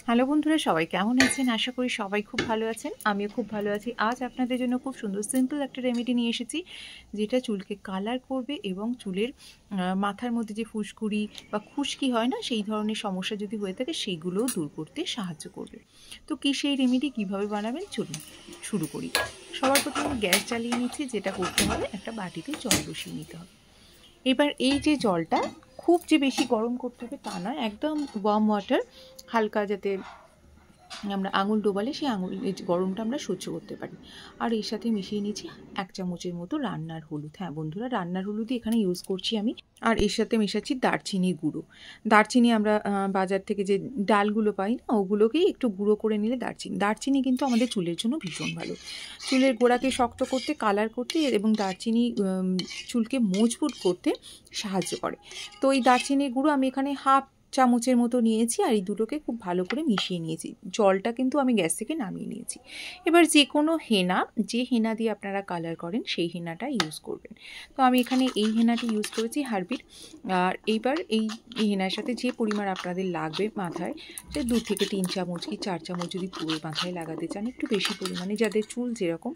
Hello বন্ধুরা, সবাই কেমন আছেন? আশা করি সবাই খুব ভালো আছেন। আমিও খুব ভালো আছি। আজ আপনাদের জন্য খুব সুন্দর সিম্পল একটা রেমেডি নিয়ে এসেছি, যেটা চুলকে কালার করবে এবং চুলের মাথার মধ্যে যে ফুসকুড়ি বা খুশকি হয় না, সেই ধরনের সমস্যা যদি হয়ে থাকে সেইগুলোও দূর করতে সাহায্য করবে। তো কি সেই রেমেডি কীভাবে বানাবেন, চলুন শুরু করি। সবার প্রথমে গ্যাস জ্বালিয়ে নিচ্ছি। যেটা করতে হবে, একটা বাটিতে জল বসিয়ে নিতে হবে। এবার এই যে জলটা খুব যে বেশি গরম করতে হবে তা নয়, একদম ওয়ার্ম ওয়াটার, হালকা, যাতে আমরা আঙুল ডোবালে সেই আঙুলের গরমটা আমরা সহ্য করতে পারি। আর এর সাথে মিশিয়ে নিচ্ছি 1 চামচের মতো রান্নার হলুদ। হ্যাঁ বন্ধুরা, রান্নার হলুদই এখানে ইউজ করছি আমি। আর এর সাথে মেশাচ্ছি দারচিনির গুঁড়ো। দারচিনি আমরা বাজার থেকে যে ডালগুলো পাই না, ওগুলোকেই একটু গুঁড়ো করে নিলে দারচিনি কিন্তু আমাদের চুলের জন্য ভীষণ ভালো। চুলের গোড়াকে শক্ত করতে, কালার করতে এবং দারচিনি চুলকে মজবুত করতে সাহায্য করে। তো এই দারচিনির গুঁড়ো আমি এখানে হাফ চামচের মতো নিয়েছি, আর এই দুটোকে খুব ভালো করে মিশিয়ে নিয়েছি। জলটা কিন্তু আমি গ্যাস থেকে নামিয়ে নিয়েছি। এবার যে কোনো হেনা, যে হেনা দিয়ে আপনারা কালার করেন সেই হেনাটা ইউজ করবেন। তো আমি এখানে এই হেনাটি ইউজ করেছি, হারবির। আর এইবার এই হেনার সাথে যে পরিমাণ আপনাদের লাগবে মাথায়, সে 2 থেকে 3 চামচ কি 4 চামচ যদি পুরো মাথায় লাগাতে চান, একটু বেশি পরিমাণে, যাদের চুল যেরকম,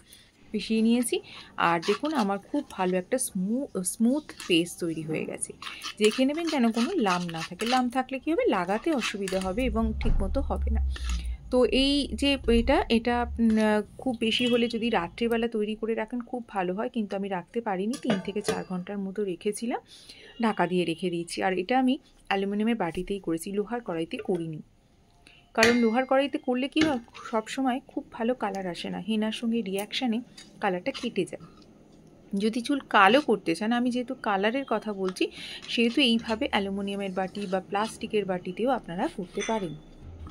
মিশিয়ে নিয়েছি। আর দেখুন, আমার খুব ভালো একটা স্মুথ পেস্ট তৈরি হয়ে গেছে। দেখে নেবেন যেন কোনো লাম না থাকে। লাম থাকলে কী হবে, লাগাতে অসুবিধা হবে এবং ঠিকমতো হবে না। তো এই যে এটা খুব বেশি হলে যদি রাত্রিবেলা তৈরি করে রাখেন খুব ভালো হয়, কিন্তু আমি রাখতে পারিনি। 3 থেকে 4 ঘন্টার মতো রেখেছিলাম, ঢাকা দিয়ে রেখে দিয়েছি। আর এটা আমি অ্যালুমিনিয়ামের বাটিতেই করেছি, লোহার কড়াইতে করিনি। কারণ লোহার কড়াইতে করলে কী হয়, সবসময় খুব ভালো কালার আসে না, হেনার সঙ্গে রিয়াকশানে কালারটা কেটে যায়। যদি চুল কালো করতে চান, আমি যেহেতু কালারের কথা বলছি, সেহেতু এইভাবে অ্যালুমিনিয়ামের বাটি বা প্লাস্টিকের বাটিতেও আপনারা করতে পারেন।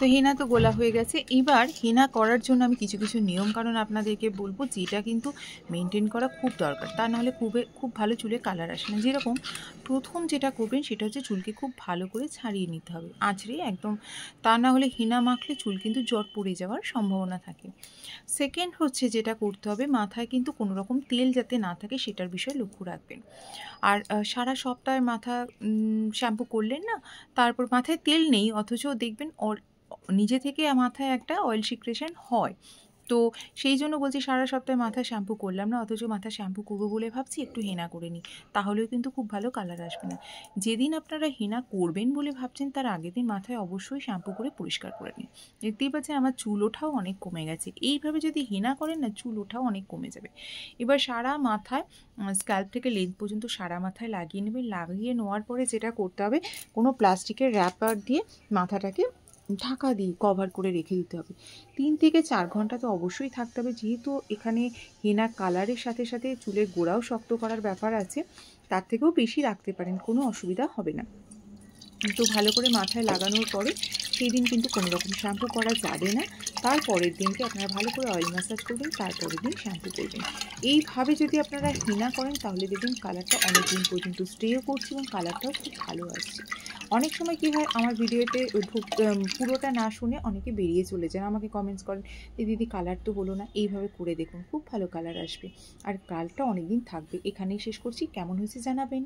তো হেনা তো গোলা হয়ে গেছে। এবার হেনা করার জন্য আমি কিছু কিছু নিয়মকানুন আপনাদেরকে বলবো, যেটা কিন্তু মেনটেন করা খুব দরকার। তা নাহলে খুব ভালো চুলে কালার আসে না। যেরকম প্রথম যেটা করবেন সেটা হচ্ছে চুলকে খুব ভালো করে ছাড়িয়ে নিতে হবে, আঁচড়ে একদম। তা না হলে হেনা মাখলে চুল কিন্তু জট পড়ে যাওয়ার সম্ভাবনা থাকে। সেকেন্ড হচ্ছে যেটা করতে হবে, মাথায় কিন্তু কোনো রকম তেল যাতে না থাকে সেটার বিষয়ে লক্ষ্য রাখবেন। আর সারা সপ্তাহে মাথা শ্যাম্পু করলেন না, তারপর মাথায় তেল নেই, অথচ দেখবেন নিজে থেকে মাথায় একটা অয়েল সিক্রেশন হয়। তো সেই জন্য বলছি, সারা সপ্তাহে মাথা শ্যাম্পু করলাম না, অথচ মাথা শ্যাম্পু করবো বলে ভাবছি একটু হেনা করে নিই, তাহলেও কিন্তু খুব ভালো কালার আসবে না। যেদিন আপনারা হেনা করবেন বলে ভাবছেন, তার আগের দিন মাথায় অবশ্যই শ্যাম্পু করে পরিষ্কার করে নিন। দেখতেই পাচ্ছেন আমার চুল ওঠাও অনেক কমে গেছে। এইভাবে যদি হেনা করেন না, চুল ওঠাও অনেক কমে যাবে। এবার সারা মাথায়, স্ক্যাল্প থেকে লেন্থ পর্যন্ত সারা মাথায় লাগিয়ে নেবেন। লাগিয়ে নেওয়ার পরে যেটা করতে হবে, কোনো প্লাস্টিকের র্যাপার দিয়ে মাথাটাকে ঢাকা দিয়ে কভার করে রেখে দিতে হবে। 3 থেকে 4 ঘন্টা তো অবশ্যই থাকতে হবে, যেহেতু এখানে হেনা কালারের সাথে সাথে চুলের গোড়াও শক্ত করার ব্যাপার আছে। তার থেকেও বেশি রাখতে পারেন, কোনো অসুবিধা হবে না। তো ভালো করে মাথায় লাগানোর পরে সেই দিন কিন্তু কোনো রকম শ্যাম্পু করা যাবে না। তারপরের দিনকে আপনারা ভালো করে অয়েল ম্যাসাজ করবেন, তারপরের দিন শ্যাম্পু করবেন। এইভাবে যদি আপনারা হেনা করেন, তাহলে দেখবেন কালারটা অনেক দিন পর্যন্ত স্টেও করছে এবং কালারটাও খুব ভালো আসছে। অনেক সময় কী হয়, আমার ভিডিওতে পুরোটা না শুনে অনেকে বেরিয়ে চলে যান, আমাকে কমেন্টস করেন যে দিদি কালার তো হলো না। এইভাবে করে দেখুন, খুব ভালো কালার আসবে আর কালারটা অনেক দিন থাকবে। এখানেই শেষ করছি। কেমন হয়েছে জানাবেন।